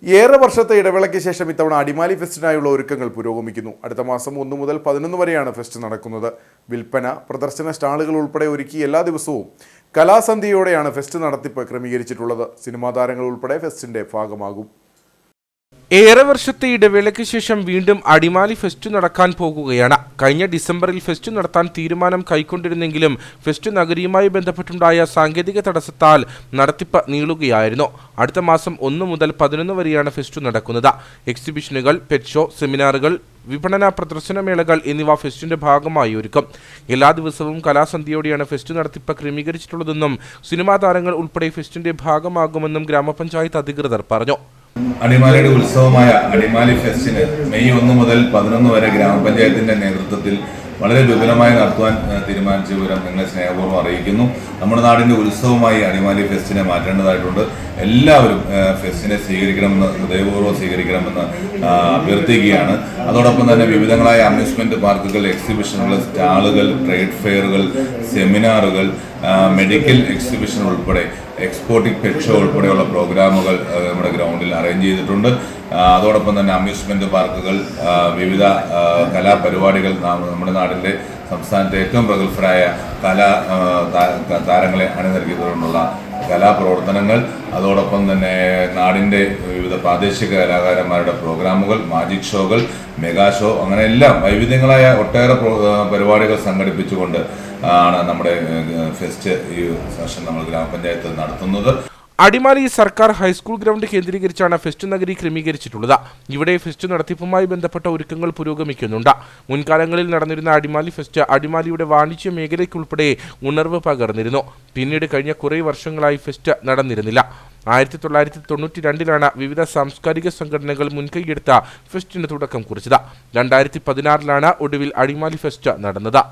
ഏറെ വർഷത്തെ ഇടവേളയ്ക്ക് ശേഷം ഇത്തവണ അടിമാലി ഫെസ്റ്റിനായുള്ള ഒരുക്കങ്ങൾ പുരോഗമിക്കുന്നു. അടുത്ത മാസം 1 മുതൽ 11 വരെയാണ് ഫെസ്റ്റ് നടക്കുന്നത്. വിൽപ്പന, പ്രദർശന സ്റ്റാളുകൾ ഉൾപ്പെടെ ഒരുക്കി എല്ലാ ദിവസവും കലാസന്ധ്യയോടെയാണ് ഫെസ്റ്റ് നടത്തിപ്പ് ക്രമീകരിച്ചിട്ടുള്ളത്. സിനിമാ താരങ്ങൾ ഉൾപ്പെടെ ഫെസ്റ്റിന്റെ ഭാഗമാകും. ഏറെ വർഷത്തെ ഇടവേളയ്ക്ക് ശേഷം വീണ്ടും അടിമാലി ഫെസ്റ്റ് നടക്കാൻ പോകുകയാണ്. കഴിഞ്ഞ ഡിസംബറിൽ ഫെസ്റ്റ് നടത്താൻ തീരുമാനം കൈക്കൊണ്ടിരുന്നെങ്കിലും ഫെസ്റ്റ് നഗരിയുമായി ബന്ധപ്പെട്ടുണ്ടായ സാങ്കേതിക തടസ്സത്താൽ നടത്തിപ്പ് നീളുകയായിരുന്നു. അടുത്ത മാസം 1 മുതൽ 11 വരെയാണ് ഫെസ്റ്റ് നടക്കുന്നത്. എക്സിബിഷനുകൾ, പെറ്റ് ഷോ, സെമിനാറുകൾ, വിപണന പ്രദർശനമേളകൾ എന്നിവ ഫെസ്റ്റിന്റെ ഭാഗമായി ഒരുക്കും. എല്ലാ ദിവസവും കലാസന്ധ്യയോടെയാണ് ഫെസ്റ്റ് നടത്തിപ്പ് ക്രമീകരിച്ചിട്ടുള്ളതെന്നും സിനിമാ താരങ്ങൾ ഉൾപ്പെടെ ഫെസ്റ്റിന്റെ ഭാഗമാകുമെന്നും ഗ്രാമപഞ്ചായത്ത് അധികൃതർ പറഞ്ഞു. അടിമാലിയുടെ ഉത്സവമായ അടിമാലി ഫെസ്റ്റിന് മെയ് 1 മുതൽ 11 വരെ ഗ്രാമപഞ്ചായത്തിന്റെ നേതൃത്വത്തിൽ വളരെ വിപുലമായി നടത്തുവാൻ തീരുമാനിച്ച വിവരം നിങ്ങളെ സ്നേഹപൂർവ്വം അറിയിക്കുന്നു. നമ്മുടെ നാടിന്റെ ഉത്സവമായി അടിമാലി ഫെസ്റ്റിനെ മാറ്റേണ്ടതായിട്ടുണ്ട്. എല്ലാവരും ഫെസ്റ്റിനെ സ്വീകരിക്കണമെന്ന്, ഹൃദയപൂർവ്വം സ്വീകരിക്കണമെന്ന് അഭ്യർത്ഥിക്കുകയാണ്. അതോടൊപ്പം തന്നെ വിവിധങ്ങളായ അമ്യൂസ്മെന്റ് പാർക്കുകൾ, എക്സിബിഷനുകൾ, സ്റ്റാളുകൾ, ട്രേഡ് ഫെയറുകൾ, സെമിനാറുകൾ, മെഡിക്കൽ എക്സിബിഷൻ ഉൾപ്പെടെ എക്സ്പോർട്ടിംഗ് പെറ്റ് ഷോ ഉൾപ്പെടെയുള്ള പ്രോഗ്രാമുകൾ നമ്മുടെ ഗ്രൗണ്ടിൽ അറേഞ്ച് ചെയ്തിട്ടുണ്ട്. അതോടൊപ്പം തന്നെ അമ്യൂസ്മെന്റ് പാർക്കുകൾ, വിവിധ കലാപരിപാടികൾ, നമ്മുടെ നാടിൻ്റെ സംസ്ഥാനത്തെ ഏറ്റവും പ്രഗത്ഭരായ താരങ്ങളെ അണിനിരത്തിക്കൊണ്ടുള്ള കലാപ്രവർത്തനങ്ങൾ, അതോടൊപ്പം തന്നെ നാടിൻ്റെ വിവിധ പ്രാദേശിക കലാകാരന്മാരുടെ പ്രോഗ്രാമുകൾ, മാജിക് ഷോകൾ, മെഗാ ഷോ, അങ്ങനെ എല്ലാം വൈവിധ്യങ്ങളായ ഒട്ടേറെ പരിപാടികൾ സംഘടിപ്പിച്ചുകൊണ്ട് ആണ് നമ്മുടെ ഫെസ്റ്റ് ഈ വർഷം നമ്മൾ ഗ്രാമപഞ്ചായത്ത് നടത്തുന്നത്. അടിമാലി സർക്കാർ ഹൈസ്കൂൾ ഗ്രൗണ്ട് കേന്ദ്രീകരിച്ചാണ് ഫെസ്റ്റ് നഗരി ക്രമീകരിച്ചിട്ടുള്ളത്. ഇവിടെ ഫെസ്റ്റ് നടത്തിപ്പുമായി ബന്ധപ്പെട്ട ഒരുക്കങ്ങൾ പുരോഗമിക്കുന്നുണ്ട്. മുൻകാലങ്ങളിൽ നടന്നിരുന്ന അടിമാലി ഫെസ്റ്റ് അടിമാലിയുടെ വാണിജ്യ മേഖലയ്ക്കുൾപ്പെടെ ഉണർവ് പകർന്നിരുന്നു. പിന്നീട് കഴിഞ്ഞ കുറേ വർഷങ്ങളായി ഫെസ്റ്റ് നടന്നിരുന്നില്ല. 1992 വിവിധ സാംസ്കാരിക സംഘടനകൾ മുൻകൈയെടുത്ത ഫെസ്റ്റിന് തുടക്കം കുറിച്ചത്. 2016 ഒടുവിൽ അടിമാലി ഫെസ്റ്റ് നടന്നത്.